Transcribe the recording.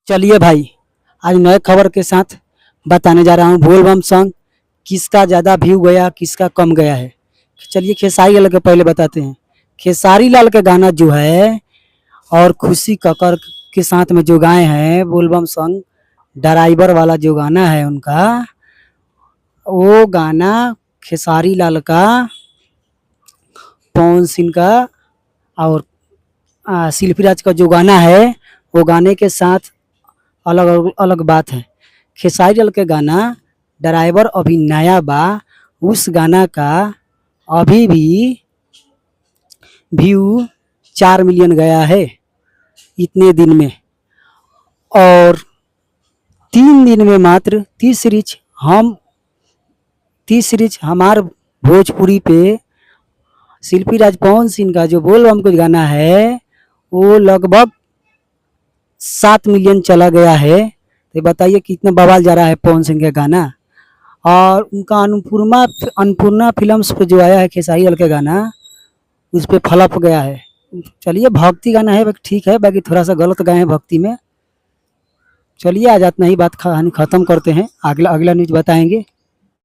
चलिए भाई, आज नए खबर के साथ बताने जा रहा हूँ बोल बम सॉन्ग किसका ज़्यादा व्यू गया किसका कम गया है। चलिए खेसारी लाल के पहले बताते हैं। खेसारी लाल का गाना जो है और खुशी कक्कर के साथ में जो गाए हैं बोल बम सॉन्ग, ड्राइवर वाला जो गाना है उनका, वो गाना खेसारी लाल का, पवन सिंह का और शिल्पी राज का जो गाना है वो गाने के साथ अलग अलग बात है। खेसारी लाल के गाना ड्राइवर अभी नया बा, उस गाना का अभी भी व्यू 4 मिलियन गया है इतने दिन में। और 3 दिन में मात्र ती सीरीज हमार भोजपुरी पे शिल्पी राज पवन सिंह का जो बोल बम कुछ गाना है वो लगभग 7 मिलियन चला गया है। तो बताइए कितना बवाल जा रहा है पवन सिंह का गाना। और उनका अन्नपूर्णा फिल्म्स पे जो आया है खेसारी लाल का गाना, उस पे फ्लॉप गया है। चलिए भक्ति गाना है, ठीक है, बाकी थोड़ा सा गलत गाए हैं भक्ति में। चलिए आज इतना ही बात कहानी ख़त्म करते हैं, अगला न्यूज बताएंगे।